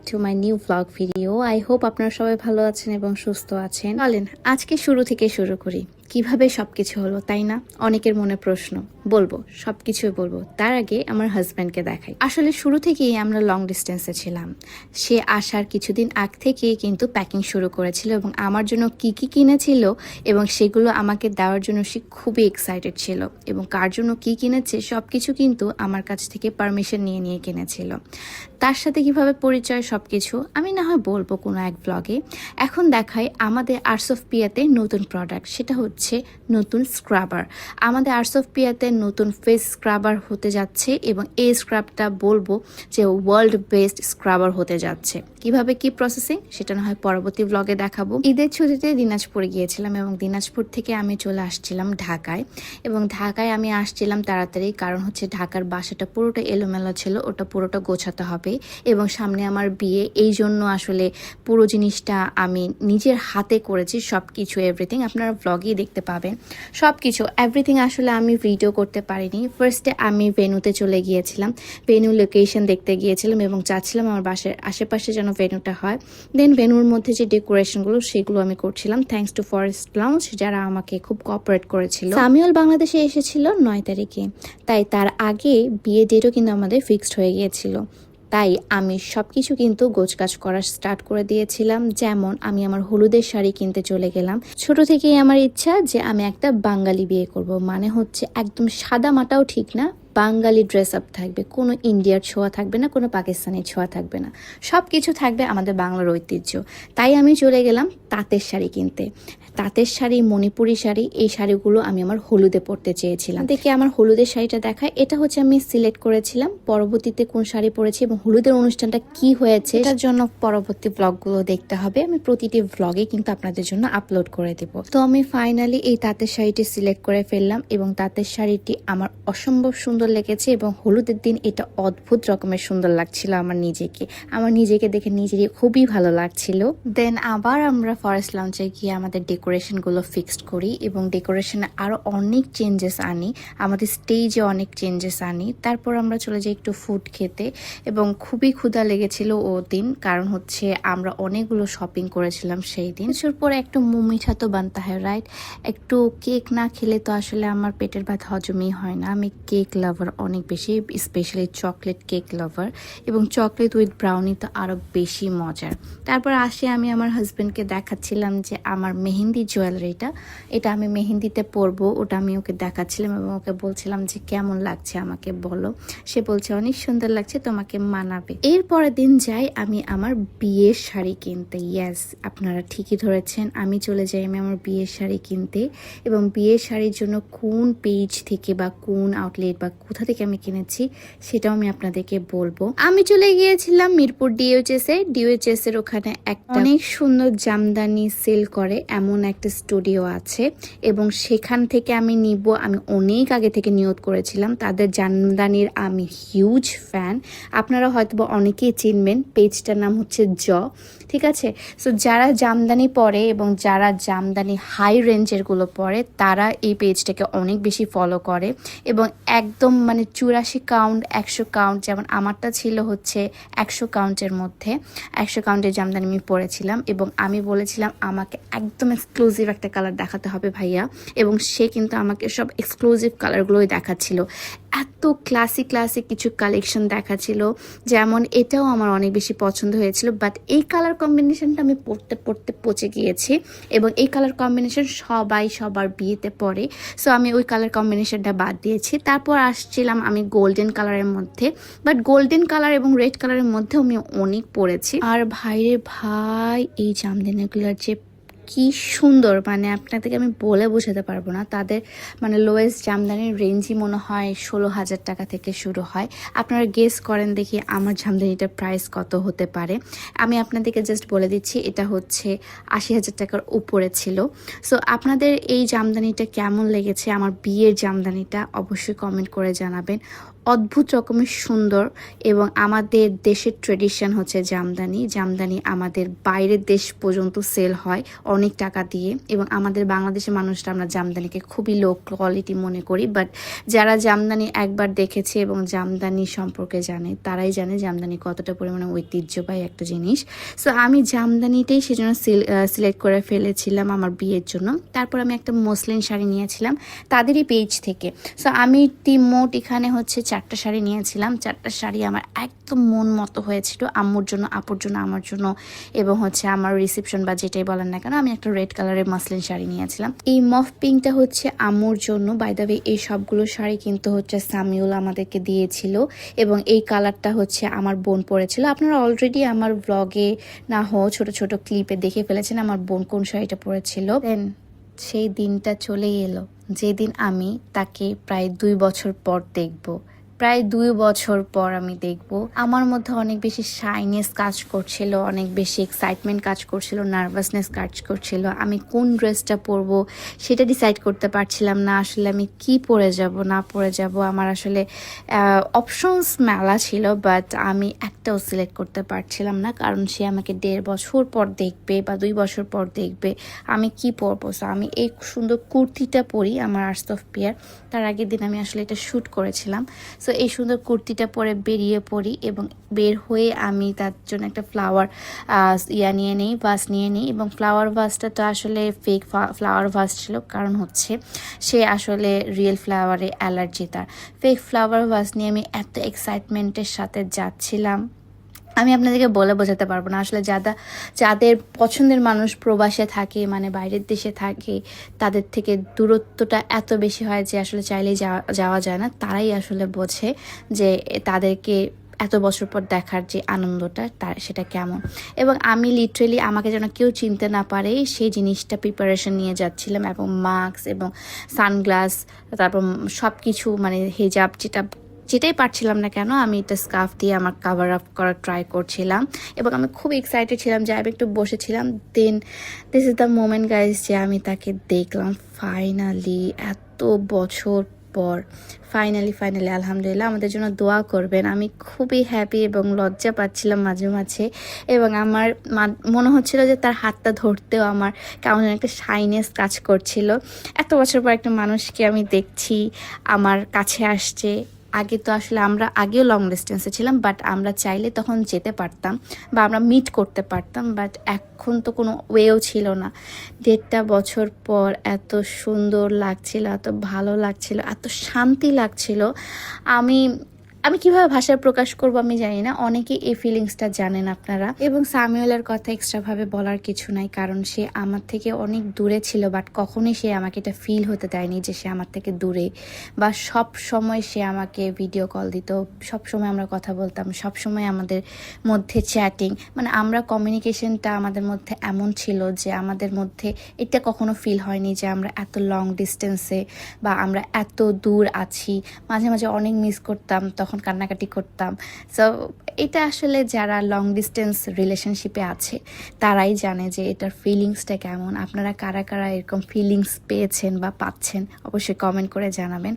To my new blog video. I hope আপনারা সবাই ভালো আছেন এবং সুস্থ আছেন। চলেন আজকে শুরু থেকে শুরু করি, কিভাবে সবকিছু হলো, তাই না? অনেকের মনে প্রশ্ন, বলবো সবকিছুই বলবো। তার আগে আমার হাজব্যান্ডকে দেখাই। আসলে শুরু থেকেই আমরা লং ডিস্টেন্সে ছিলাম। সে আসার কিছুদিন আগ থেকেই কিন্তু প্যাকিং শুরু করেছিল এবং আমার জন্য কি কি কিনেছিল এবং সেগুলো আমাকে দেওয়ার জন্য সে খুবই এক্সাইটেড ছিল এবং কার জন্য কি কিনেছে সবকিছু কিন্তু আমার কাছ থেকে পারমিশন নিয়ে নিয়ে কিনেছিল। তার সাথে কিভাবে পরিচয় সবকিছু আমি না হয় বলবো কোনো এক ব্লগে। এখন দেখাই আমাদের আর্টস অফ পিয়াতে নতুন প্রোডাক্ট, সেটা হচ্ছে নতুন স্ক্রাবার। আমাদের আর্টস অফ পিয়াতে নতুন ফেস স্ক্রাবার হতে যাচ্ছে এবং এই স্ক্রাবটা বলবো যে ওয়ার্ল্ড বেস্ট স্ক্রাবার হতে যাচ্ছে। কিভাবে কি প্রসেসিং সেটা না হয় পরবর্তী ব্লগে দেখাবো। ঈদের ছুটিতে দিনাজপুরে গিয়েছিলাম এবং দিনাজপুর থেকে আমি চলে আসছিলাম ঢাকায় এবং ঢাকায় আমি আসছিলাম তাড়াতাড়ি, কারণ হচ্ছে ঢাকার বাসাটা পুরোটা এলোমেলো ছিল, ওটা পুরোটা গোছাতে হবে এবং সামনে আমার বিয়ে, এই জন্য আসলে পুরো জিনিসটা আমি নিজের হাতে করেছি। সব কিছু এভরিথিং আপনারা ব্লগেই দেখতে পাবেন, সব কিছু এভরিথিং আসলে আমি ভিডিও করতে পারিনি। ফার্স্টে আমি ভেন্যুতে চলে গিয়েছিলাম, ভেন্যু লোকেশন দেখতে গিয়েছিলাম এবং চাচ্ছিলাম আমার বাসার আশেপাশে যেন ভেন্যুটা হয়। দেন ভেন্যুর মধ্যে যে ডেকোরেশনগুলো সেগুলো আমি করছিলাম, থ্যাঙ্কস টু ফরেস্ট লাউঞ্জ যারা আমাকে খুব কোঅপারেট করেছিল। সামিউল বাংলাদেশে এসেছিল 9 তারিখে, তাই তার আগে বিয়ে ডেটও কিন্তু আমাদের ফিক্সড হয়ে গিয়েছিল। তাই আমি সব কিছু কিন্তু গোছগাছ করা স্টার্ট করে দিয়েছিলাম। যেমন আমি আমার হলুদের শাড়ি কিনতে চলে গেলাম। ছোট থেকেই আমার ইচ্ছা যে আমি একটা বাঙালি বিয়ে করব, মানে হচ্ছে একদম সাদা মাটাও ঠিক না, বাঙালি ড্রেস আপ থাকবে, কোনো ইন্ডিয়ার ছোঁয়া থাকবে না, কোনো পাকিস্তানের ছোঁয়া থাকবে না, সব কিছু থাকবে আমাদের বাংলার ঐতিহ্য। তাই আমি চলে গেলাম তাঁতের শাড়ি কিনতে। তাঁতের শাড়ি, মণিপুরি শাড়ি, এই শাড়িগুলো আমি আমার হলুদে পরতে চেয়েছিলাম। দেখে আমার হলুদের শাড়িটা দেখায়, এটা হচ্ছে আমি সিলেক্ট করেছিলাম। পরবর্তীতে কোন শাড়ি পরেছি এবং হলুদের অনুষ্ঠানটা কি হয়েছে এটার জন্য পরবর্তী ব্লগগুলো দেখতে হবে। আমি প্রতিটি ব্লগে কিন্তু আপনাদের জন্য আপলোড করে দেব। তো আমি ফাইনালি এই তাঁতের শাড়িটি সিলেক্ট করে ফেললাম এবং তাঁতের শাড়িটি আমার অসম্ভব সুন্দর লেগেছে এবং হলুদের দিন এটা অদ্ভুত রকমের সুন্দর লাগছিল আমার নিজেকে দেখে নিজেরই খুবই ভালো লাগছিল। দেন আবার আমরা ফরেস্ট লঞ্চে গিয়ে আমাদের ডেকোরেশনগুলো ফিক্সড করি এবং ডেকোরেশনে আরও অনেক চেঞ্জেস আনি, আমাদের স্টেজে অনেক চেঞ্জেস আনি। তারপর আমরা চলে যাই একটু ফুড খেতে এবং খুবই ক্ষুধা লেগেছিল ও দিন, কারণ হচ্ছে আমরা অনেকগুলো শপিং করেছিলাম সেই দিন। কিছুর পরে একটু মুখ মিঠা তো বানতে হয়, রাইট? একটু কেক না খেলে তো আসলে আমার পেটের ভাত হজমই হয় না। আমি কেক লাভার অনেক বেশি, স্পেশালি চকলেট কেক লাভার, এবং চকলেট উইথ ব্রাউনি তো আরও বেশি মজার। তারপর আসে আমি আমার হাজব্যান্ডকে দেখাচ্ছিলাম যে আমার মেহেন্দি জুয়েলারিটা, এটা আমি মেহেন্দিতে পরবো, ওটা আমি ওকে দেখাচ্ছিলাম এবং ওকে বলছিলাম যে কেমন লাগছে আমাকে বলো। সে বলছে অনেক সুন্দর লাগছে, তোমাকে মানাবে। এর পরের দিন যাই আমি আমার বিয়ের শাড়ি কিনতে। ইয়েস, আপনারা ঠিকই ধরেছেন, আমি চলে যাই আমি আমার বিয়ের শাড়ি কিনতে এবং বিয়ের শাড়ির জন্য কোন পেজ থেকে বা কোন আউটলেট বা কোথা থেকে আমি কিনেছি সেটাও আমি আপনাদেরকে বলবো। আমি চলে গিয়েছিলাম মিরপুর ডিওএইচএস এর ওখানে একটা অনেক সুন্দর জামদানি সেল করে এমন একটা স্টুডিও আছে এবং সেখান থেকে আমি নিব। আমি অনেক আগে থেকে নিয়ত করেছিলাম, তাদের জামদানির আমি হিউজ ফ্যান। আপনারা হয়তো বা অনেকেই চিনবেন, পেজটার নাম হচ্ছে ঠিক আছে। সো যারা জামদানি পরে এবং যারা জামদানি হাই রেঞ্জেরগুলো পরে তারা এই পেজটাকে অনেক বেশি ফলো করে এবং একদম মানে 84 কাউন্ট 100 কাউন্ট, যেমন আমারটা ছিল হচ্ছে 100 কাউন্টের মধ্যে, 100 কাউন্টের জামদানি আমি পরেছিলাম এবং আমি বলেছিলাম আমাকে একদম এক্সক্লুসিভ একটা কালার দেখাতে হবে ভাইয়া, এবং সে কিন্তু আমাকে সব এক্সক্লুসিভ কালারগুলোই দেখাচ্ছিল। এত ক্লাসিক কিছু কালেকশন দেখাচ্ছিল, যেমন এটাও আমার অনেক বেশি পছন্দ হয়েছিল, বাট এই কালার কম্বিনেশনটা আমি পরতে পচে গিয়েছি এবং এই কালার কম্বিনেশন সবার বিয়েতে পরে, সো আমি ওই কালার কম্বিনেশনটা বাদ দিয়েছি। তারপর আসছিলাম আমি গোল্ডেন কালারের মধ্যে, বাট গোল্ডেন কালার এবং রেড কালারের মধ্যেও আমি অনেক পরেছি। আর ভাইরে ভাই, এই জামদানিগুলোর যে কি সুন্দর, মানে আপনাদেরকে আমি বলে বোঝাতে পারবো না। তাদের মানে লোয়েস্ট জামদানির রেঞ্জই মনে হয় 16,000 টাকা থেকে শুরু হয়। আপনারা গেস করেন দেখি আমার জামদানিটার প্রাইস কত হতে পারে। আমি আপনাদেরকে জাস্ট বলে দিচ্ছি, এটা হচ্ছে 80,000 টাকার উপরে ছিল। সো আপনাদের এই জামদানিটা কেমন লেগেছে, আমার বিয়ের জামদানিটা অবশ্যই কমেন্ট করে জানাবেন। অদ্ভুত রকমের সুন্দর। এবং আমাদের দেশের ট্রেডিশন হচ্ছে জামদানি। জামদানি আমাদের বাইরের দেশ পর্যন্ত সেল হয় অনেক টাকা দিয়ে, এবং আমাদের বাংলাদেশের মানুষরা আমরা জামদানিকে খুবই লো কোয়ালিটি মনে করি। বাট যারা জামদানি একবার দেখেছে এবং জামদানি সম্পর্কে জানে, তারাই জানে জামদানি কতটা পরিমাণে ঐতিহ্যবাহী একটা জিনিস। সো আমি জামদানিটাই সেজন্য সিলেক্ট করে ফেলেছিলাম আমার বিয়ের জন্য। তারপর আমি একটা মসলিন শাড়ি নিয়েছিলাম তাদেরই পেজ থেকে। সো আমি মোট এখানে হচ্ছে 4টা শাড়ি নিয়েছিলাম। 4টা শাড়ি আমার একদম মন মতো হয়েছিল, আম্মুর জন্য, আপুর জন্য, আমার জন্য, এবং হচ্ছে আমার রিসেপশন বা যেটাই বলেন না কেন। আমি একটা রেড কালারের মসলিন শাড়ি নিয়েছিলাম। এই মফ পিঙ্কটা হচ্ছে আম্মুর জন্য। বাই দ্য ওয়ে, এই সবগুলো শাড়ি কিন্তু হচ্ছে সামিউল আমাদেরকে দিয়েছিল, এবং এই কালারটা হচ্ছে আমার বোন পরেছিল। আপনারা অলরেডি আমার ব্লগে না হোক ছোট ছোট ক্লিপে দেখে ফেলেছেন আমার বোন কোন শাড়িটা পরেছিল। দেন সেই দিনটা চলেই এলো যেদিন আমি তাকে প্রায় 2 বছর পর দেখব। প্রায় 2 বছর পর আমি দেখব। আমার মধ্যে অনেক বেশি শাইনেস কাজ করছিল, অনেক বেশি এক্সাইটমেন্ট কাজ করছিল, নার্ভাসনেস কাজ করছিল। আমি কোন ড্রেসটা পরবো সেটা ডিসাইড করতে পারছিলাম না। আসলে আমি কি পরে যাব না পরে যাব, আমার আসলে অপশনস মেলা ছিল, বাট আমি একটাও সিলেক্ট করতে পারছিলাম না। কারণ সে আমাকে 1.5 বছর পর দেখবে বা 2 বছর পর দেখবে, আমি কি পরবো। সো আমি এই সুন্দর কুর্তিটা পরি আমার আর্টস অফ পিয়ার। তার আগের দিন আমি আসলে এটা শ্যুট করেছিলাম। সো এই সুন্দর কুর্তিটা পরে বেরিয়ে পড়ি, এবং বের হয়ে আমি তার জন্য একটা ফ্লাওয়ার নিয়ে নিই, ভাস নিয়ে নিই। এবং ফ্লাওয়ার ভাসটা তো আসলে ফেক ফ্লাওয়ার ভাস ছিল, কারণ হচ্ছে সে আসলে রিয়েল ফ্লাওয়ারে অ্যালার্জি তার। ফেক ফ্লাওয়ার ভাস নিয়ে আমি এত এক্সাইটমেন্টের সাথে যাচ্ছিলাম, আমি আপনাদেরকে বলে বোঝাতে পারবো না। আসলে যাদের পছন্দের মানুষ প্রবাসে থাকে, মানে বাইরের দেশে থাকে, তাদের থেকে দূরত্বটা এত বেশি হয় যে আসলে চাইলেই যাওয়া যায় না। তারাই আসলে বোঝে যে তাদেরকে এত বছর পর দেখার যে আনন্দটা সেটা কেমন। এবং আমি লিটারেলি আমাকে যেন কেউ চিনতে না পারে সেই জিনিসটা প্রিপারেশন নিয়ে যাচ্ছিলাম, এবং মাস্ক এবং সানগ্লাস, তারপর সব কিছু, মানে হিজাব যেটাই পারছিলাম না কেন, আমি এটা স্কার্ফ দিয়ে আমার কাভার আপ করার ট্রাই করছিলাম। এবং আমি খুব এক্সাইটেড ছিলাম যে আমি একটু বসেছিলাম। Then this is the moment guys, যে আমি তাকে দেখলাম ফাইনালি এত বছর পর। ফাইনালি আলহামদুলিল্লাহ, আমাদের জন্য দোয়া করবেন। আমি খুবই হ্যাপি এবং লজ্জা পাচ্ছিলাম মাঝে মাঝে, এবং আমার মনে হচ্ছিল যে তার হাতটা ধরতেও আমার কেমন যেন একটা শাইনেস কাজ করছিল। এত বছর পর একটা মানুষকে আমি দেখছি, আমার কাছে আসছে। আগে তো আসলে আমরা আগেও লং ডিস্টেন্সে ছিলাম, বাট আমরা চাইলে তখন যেতে পারতাম বা আমরা মিট করতে পারতাম, বাট এখন তো কোনো ওয়েও ছিল না। 1.5 বছর পর এত সুন্দর লাগছিল, এত ভালো লাগছিল, এত শান্তি লাগছিল। আমি আমি কিভাবে ভাষায় প্রকাশ করব আমি জানি না। অনেকেই এই ফিলিংসটা জানেন আপনারা। এবং সামিউলের কথা এক্সট্রাভাবে বলার কিছু নাই, কারণ সে আমার থেকে অনেক দূরে ছিল, বাট কখনোই সে আমাকে এটা ফিল হতে দেয়নি যে সে আমার থেকে দূরে। বা সব সময় সে আমাকে ভিডিও কল দিত, সব সময় আমরা কথা বলতাম, সব সময় আমাদের মধ্যে চ্যাটিং, মানে আমরা কমিউনিকেশনটা আমাদের মধ্যে এমন ছিল যে আমাদের মধ্যে এটা কখনো ফিল হয়নি যে আমরা এত লং ডিস্টেন্সে বা আমরা এত দূর আছি। মাঝে মাঝে অনেক মিস করতাম, তখন কান্নাকাটি করতাম। সো এটা আসলে যারা লং ডিস্টেন্স রিলেশনশিপে আছে তারাই জানে যে এটার ফিলিংসটা কেমন। আপনারা কারা কারা এরকম ফিলিংস পেয়েছেন বা পাচ্ছেন অবশ্যই কমেন্ট করে জানাবেন।